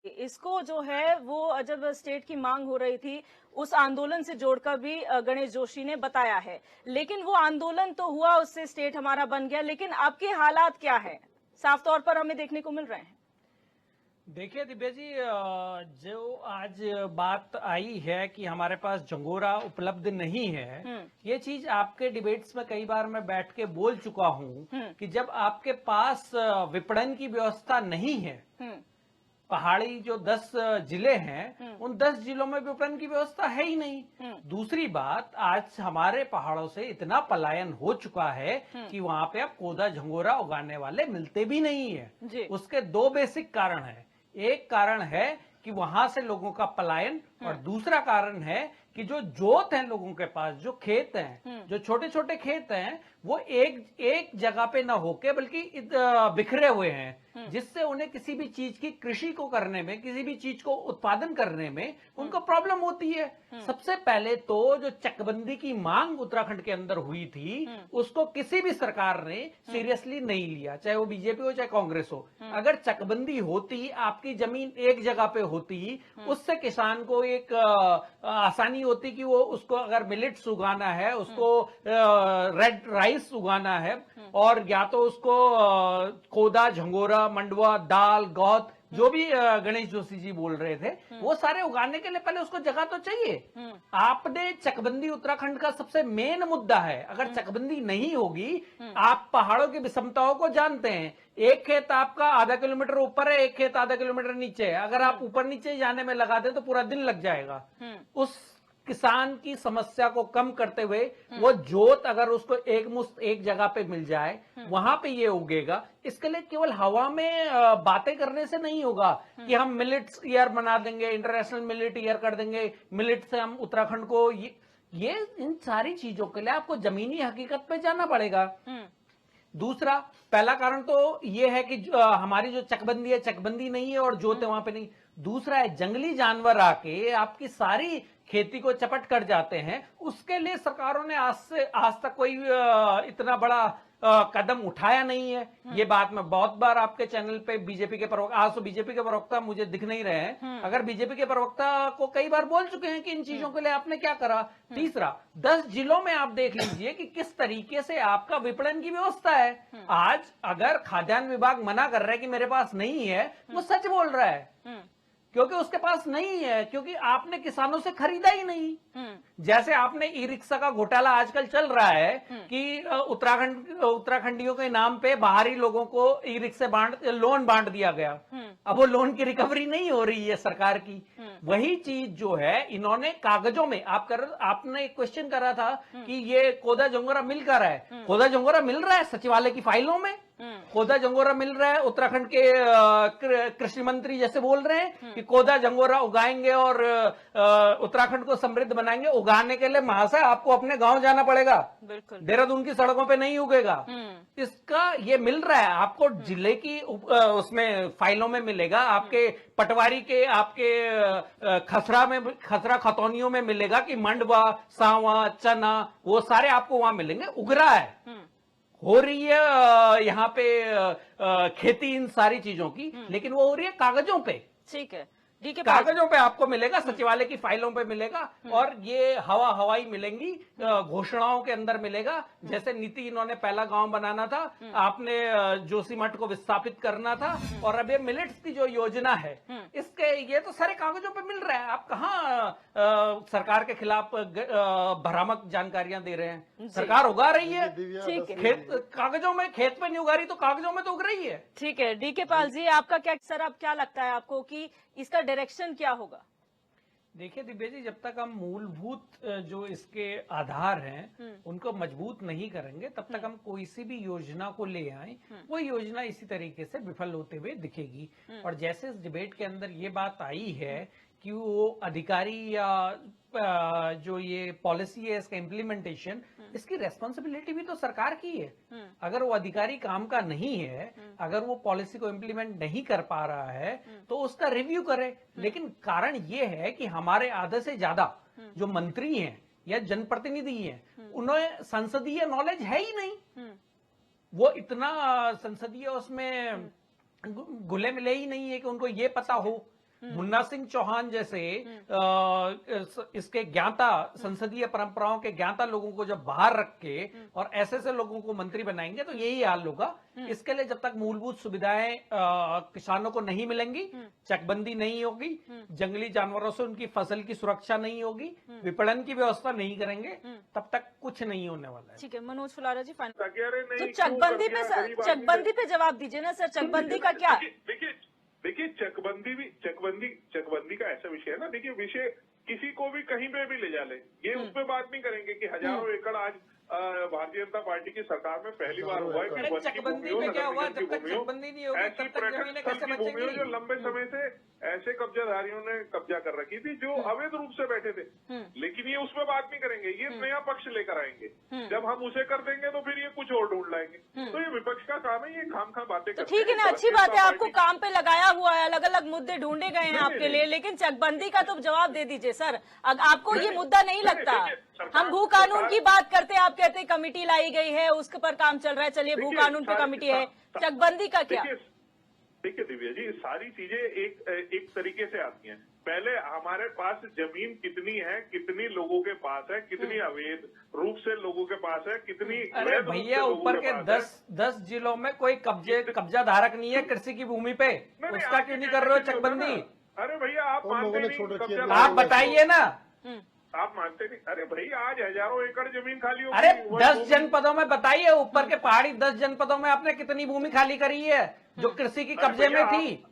इसको जो है वो जब स्टेट की मांग हो रही थी, उस आंदोलन से जोड़कर भी गणेश जोशी ने बताया है। लेकिन वो आंदोलन तो हुआ, उससे स्टेट हमारा बन गया, लेकिन अब के हालात क्या है? साफ तौर पर हमें देखने को मिल रहे हैं। देखिए दिव्या जी, जो आज बात आई है कि हमारे पास झंगोरा उपलब्ध नहीं है, ये चीज आपके डिबेट्स में कई बार मैं बैठ के बोल चुका हूं कि जब आपके पास विपणन की व्यवस्था नहीं है, पहाड़ी जो 10 जिले हैं उन 10 जिलों में विपणन की व्यवस्था है ही नहीं। दूसरी बात, आज हमारे पहाड़ों से इतना पलायन हो चुका है कि वहां पे अब कोदा झंगोरा उगाने वाले मिलते भी नहीं है। उसके दो बेसिक कारण है। एक कारण है कि वहां से लोगों का पलायन, और दूसरा कारण है कि जो जोत है लोगों के पास, जो खेत हैं, जो छोटे छोटे खेत हैं, वो एक जगह पे ना होके बल्कि बिखरे हुए हैं, जिससे उन्हें किसी भी चीज की कृषि को करने में, किसी भी चीज को उत्पादन करने में उनको प्रॉब्लम होती है। सबसे पहले तो जो चकबंदी की मांग उत्तराखंड के अंदर हुई थी, उसको किसी भी सरकार ने सीरियसली नहीं लिया, चाहे वो बीजेपी हो चाहे कांग्रेस हो। अगर चकबंदी होती, आपकी जमीन एक जगह पे होती, उससे किसान को एक आसानी होती कि वो उसको अगर मिलेट्स उगाना है, उसको रेड राइस उगाना है, और या तो उसको कोदा झंगोरा मंडवा दाल गौत जो भी गणेश जोशी जी बोल रहे थे, वो सारे उगाने के लिए पहले उसको जगह तो चाहिए। आपने चकबंदी उत्तराखंड का सबसे मेन मुद्दा है। अगर चकबंदी नहीं होगी, आप पहाड़ों की विषमताओं को जानते हैं। एक खेत आपका आधा किलोमीटर ऊपर है, एक खेत आधा किलोमीटर नीचे है। अगर आप ऊपर नीचे जाने में लगा दें तो पूरा दिन लग जाएगा। उस किसान की समस्या को कम करते हुए वो जोत अगर उसको एक मुश्त एक जगह पे मिल जाए, वहां पे ये उगेगा। इसके लिए केवल हवा में बातें करने से नहीं होगा कि हम मिलेट्स ईयर बना देंगे, इंटरनेशनल मिलेट ईयर कर देंगे, मिलेट से हम उत्तराखंड को ये इन सारी चीजों के लिए आपको जमीनी हकीकत पे जाना पड़ेगा। दूसरा, पहला कारण तो ये है कि हमारी जो चकबंदी है, चकबंदी नहीं है और जोत है वहां पे नहीं। दूसरा है, जंगली जानवर आके आपकी सारी खेती को चपट कर जाते हैं। उसके लिए सरकारों ने आज तक कोई इतना बड़ा कदम उठाया नहीं है। ये बात मैं बहुत बार आपके चैनल पे बीजेपी के प्रवक्ता, आज तो बीजेपी के प्रवक्ता मुझे दिख नहीं रहे हैं, अगर बीजेपी के प्रवक्ता को कई बार बोल चुके हैं कि इन चीजों के लिए आपने क्या करा। तीसरा, 10 जिलों में आप देख लीजिए कि किस तरीके से आपका विपणन की व्यवस्था है। आज अगर खाद्यान्न विभाग मना कर रहा है कि मेरे पास नहीं है, वो सच बोल रहा है, क्योंकि उसके पास नहीं है, क्योंकि आपने किसानों से खरीदा ही नहीं। जैसे आपने ई रिक्शा का घोटाला आजकल चल रहा है कि उत्तराखंडियों के नाम पे बाहरी लोगों को ई रिक्शे लोन बांट दिया गया। अब वो लोन की रिकवरी नहीं हो रही है सरकार की। वही चीज जो है इन्होंने कागजों में आपने एक क्वेश्चन करा था कि ये कोदा जंगोरा मिल कर रहा है। कोदा जंगोरा मिल रहा है सचिवालय की फाइलों में, कोदा जंगोरा मिल रहा है। उत्तराखंड के कृषि मंत्री जैसे बोल रहे हैं कि कोदा जंगोरा उगाएंगे और उत्तराखंड को समृद्ध बनाएंगे। उगाने के लिए महाशय आपको अपने गांव जाना पड़ेगा, बिल्कुल देहरादून की सड़कों पे नहीं उगेगा। इसका ये मिल रहा है आपको, जिले की उसमें फाइलों में मिलेगा, आपके पटवारी के, आपके खसरा खतौनियों में मिलेगा कि मंडवा सांवा चना वो सारे आपको वहां मिलेंगे। उग रहा है, हो रही है यहाँ पे खेती इन सारी चीजों की, लेकिन वो हो रही है कागजों पे। ठीक है, कागजों पे आपको मिलेगा, सचिवालय की फाइलों पे मिलेगा, और ये हवाई मिलेंगी, घोषणाओं के अंदर मिलेगा। जैसे नीति इन्होंने पहला गांव बनाना था, आपने जोशीमठ को विस्थापित करना था, और अब ये मिलेट्स की जो योजना है, इसके ये तो सारे कागजों पे मिल रहा है। आप कहाँ सरकार के खिलाफ भ्रामक जानकारियां दे रहे हैं? सरकार उगा रही है, खेत कागजों में, खेत पे नहीं उगा रही तो कागजों में तो उग रही है। ठीक है, डीके पाल जी, आपका क्या सर, अब क्या लगता है आपको कि इसका डायरेक्शन क्या होगा? देखिए दिव्या जी, जब तक हम मूलभूत जो इसके आधार हैं उनको मजबूत नहीं करेंगे, तब तक हम कोई सी भी योजना को ले आए, वो योजना इसी तरीके से विफल होते हुए दिखेगी। और जैसे इस डिबेट के अंदर ये बात आई है कि वो अधिकारी या जो ये पॉलिसी है इसका इम्प्लीमेंटेशन, इसकी रेस्पॉन्सिबिलिटी भी तो सरकार की है। अगर वो अधिकारी काम का नहीं है, अगर वो पॉलिसी को इम्प्लीमेंट नहीं कर पा रहा है, तो उसका रिव्यू करे। लेकिन कारण ये है कि हमारे आधे से ज्यादा जो मंत्री हैं या जनप्रतिनिधि हैं, उन्हें संसदीय नॉलेज है ही नहीं। वो इतना संसदीय उसमें घुले मिले ही नहीं है कि उनको ये पता हो मुन्ना सिंह चौहान जैसे इसके ज्ञाता, संसदीय परंपराओं के ज्ञाता लोगों को जब बाहर रख के और ऐसे लोगों को मंत्री बनाएंगे तो यही हाल होगा। इसके लिए जब तक मूलभूत सुविधाएं किसानों को नहीं मिलेंगी, चकबंदी नहीं होगी, जंगली जानवरों से उनकी फसल की सुरक्षा नहीं होगी, विपणन की व्यवस्था नहीं करेंगे, तब तक कुछ नहीं होने वाला है। ठीक है, मनोज फुलारा जी, फाइनल। नहीं, तो चकबंदी पे जवाब दीजिए ना सर, चकबंदी का क्या? देखिए चकबंदी का ऐसा विषय है ना, देखिए विषय किसी को भी कहीं पे भी ले जा ले, ये उस पर बात नहीं करेंगे कि हजारों एकड़ आज भारतीय जनता पार्टी की सरकार में पहली बार हुआ है कि वन की चकबंदी में क्या हुआ, जब तक चकबंदी नहीं होगी ऐसी तब तक जमीनें कैसे प्रकट भूमियों जो बचेंगी? लंबे समय से ऐसे कब्जाधारियों ने कब्जा कर रखी थी जो अवैध रूप से बैठे थे, लेकिन ये उसमें बात नहीं करेंगे, ये नया पक्ष लेकर आएंगे। जब हम उसे कर देंगे तो फिर ये कुछ और ढूंढ लाएंगे। तो ये विपक्ष का काम है, ये खामखा बातें तो करते ठीक है ना, हैं। अच्छी बात है, आपको काम पे लगाया हुआ है, अलग अलग मुद्दे ढूंढे गए हैं आपके लिए, लेकिन चकबंदी का तो जवाब दे दीजिए सर। आपको ये मुद्दा नहीं लगता? हम भू कानून की बात करते हैं, आप कहते हैं कमेटी लाई गई है, उसके पर काम चल रहा है, चलिए भू कानून पे कमेटी है, चकबंदी का क्या? देखिए दिव्या जी, सारी चीजें एक तरीके से आती हैं। पहले हमारे पास जमीन कितनी है, कितनी लोगों के पास है, कितनी अवैध रूप से लोगों के पास है, कितनी अरे भैया, ऊपर के 10 जिलों में कोई कब्जा धारक नहीं है कृषि की भूमि पे, उसका क्यों नहीं कर रहे हो चकबंदी? अरे भैया आप मानते नहीं, आप बताइए ना। आप मानते नहीं? अरे भैया आज हजारों एकड़ जमीन खाली हो, अरे 10 जनपदों में बताइए, ऊपर के पहाड़ी 10 जनपदों में आपने कितनी भूमि खाली करी है जो कृषि की कब्जे में थी?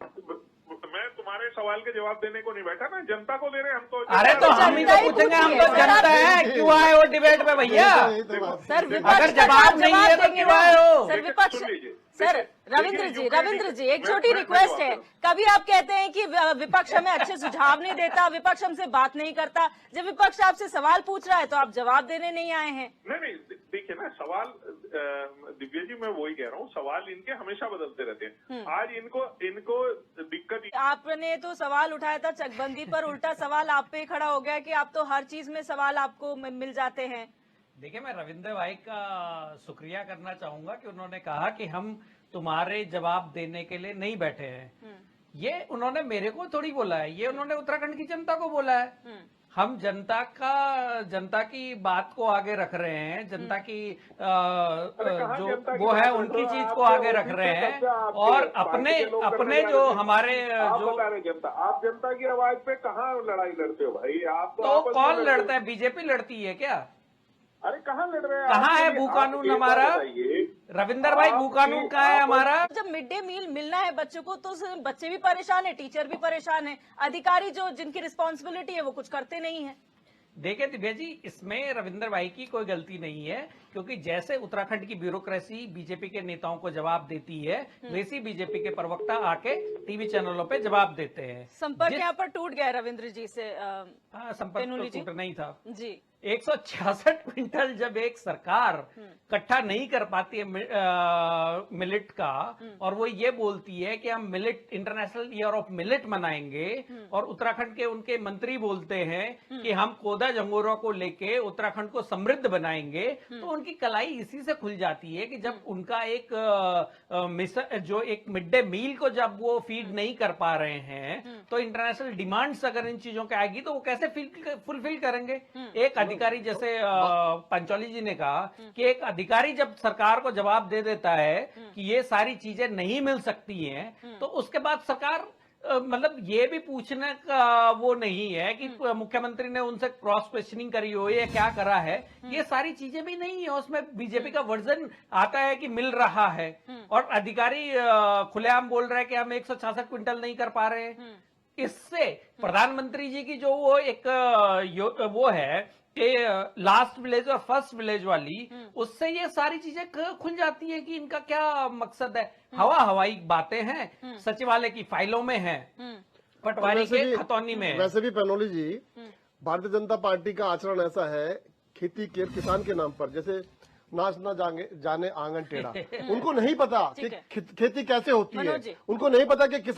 मैं तुम्हारे सवाल के जवाब देने को नहीं बैठा ना, जनता को दे रहे हैं हम तो। अरे तो हम ही तो पूछेंगे, हम तो जनता है, क्यों आए हो डिबेट में भैया? सर अगर जवाब नहीं है तो क्यों आए हो? सर विपक्ष, सर रविंद्र जी एक छोटी रिक्वेस्ट है, कभी आप कहते हैं कि विपक्ष हमें अच्छे सुझाव नहीं देता, विपक्ष हमसे बात नहीं करता, जब विपक्ष आपसे सवाल पूछ रहा है तो आप जवाब देने नहीं आए हैं। नहीं देखिए ना, सवाल दिव्या जी मैं वही कह रहा हूँ, सवाल इनके हमेशा बदलते रहते हैं। आज इनको दिक्कत, आपने तो सवाल उठाया था चकबंदी पर, उल्टा सवाल आप पे खड़ा हो गया कि आप तो हर चीज में सवाल आपको मिल जाते हैं। देखिए, मैं रविंद्र भाई का शुक्रिया करना चाहूंगा कि उन्होंने कहा कि हम तुम्हारे जवाब देने के लिए नहीं बैठे हैं। ये उन्होंने मेरे को थोड़ी बोला है, ये उन्होंने उत्तराखंड की जनता को बोला है। हम जनता की बात को आगे रख रहे हैं, जनता की जो वो है उनकी चीज को आगे रख रहे हैं, और अपने जो हमारे जो जनता, आप जनता की आवाज पे कहाँ लड़ाई लड़ते हो भाई? आप तो कौन लड़ता है? बीजेपी लड़ती है क्या? अरे कहाँ लड़ रहे हैं? कहाँ है भू कानून हमारा? रविंदर भाई, भू कानून कहाँ है हमारा? जब मिड डे मील मिलना है बच्चों को तो बच्चे भी परेशान है, टीचर भी परेशान है, अधिकारी जो जिनकी रिस्पॉन्सिबिलिटी है वो कुछ करते नहीं है। देखिए दिव्या जी, इसमें रविंद्र भाई की कोई गलती नहीं है, क्योंकि जैसे उत्तराखंड की ब्यूरोक्रेसी बीजेपी के नेताओं को जवाब देती है, वैसी बीजेपी के प्रवक्ता आके टीवी चैनलों पे जवाब देते हैं। संपर्क यहाँ पर टूट गया रविंद्र जी से। हाँ, संपर्क तो टूटना ही था जी। 166 क्विंटल जब एक सरकार इकट्ठा नहीं कर पाती है मिलेट का, और वो ये बोलती है कि हम millet international year of millet मनाएंगे, और उत्तराखंड के उनके मंत्री बोलते हैं कि हम कोदा जंगोरा को लेके उत्तराखंड को समृद्ध बनाएंगे, तो उनकी कलाई इसी से खुल जाती है कि जब उनका एक जो एक मिड डे मील को जब वो फीड नहीं कर पा रहे हैं, तो इंटरनेशनल डिमांड्स अगर इन चीजों के आएगी तो वो कैसे फुलफिल करेंगे? एक अधिकारी, जैसे पंचौली जी ने कहा कि एक अधिकारी जब सरकार को जवाब दे देता है कि ये सारी चीजें नहीं मिल सकती हैं, तो उसके बाद सरकार मतलब ये भी पूछने का वो नहीं है कि मुख्यमंत्री ने उनसे क्रॉस क्वेश्चनिंग करी हो या क्या करा है, ये सारी चीजें भी नहीं है। उसमें बीजेपी का वर्जन आता है कि मिल रहा है, और अधिकारी खुलेआम बोल रहे हैं कि हम 166 क्विंटल नहीं कर पा रहे हैं। इससे प्रधानमंत्री जी की जो वो एक वो है कि लास्ट विलेज और फर्स्ट विलेज वाली, उससे ये सारी चीजें खुल जाती हैं कि इनका क्या मकसद है। हवाई बातें हैं, सचिवालय की फाइलों में है, पटवारी के खतौनी में है। वैसे भी पैनोली जी, भारतीय जनता पार्टी का आचरण ऐसा है, खेती के किसान के नाम पर जैसे नाच ना जाने आंगन टेढ़ा। उनको नहीं पता कि खेती कैसे होती है, उनको नहीं पता कि किसान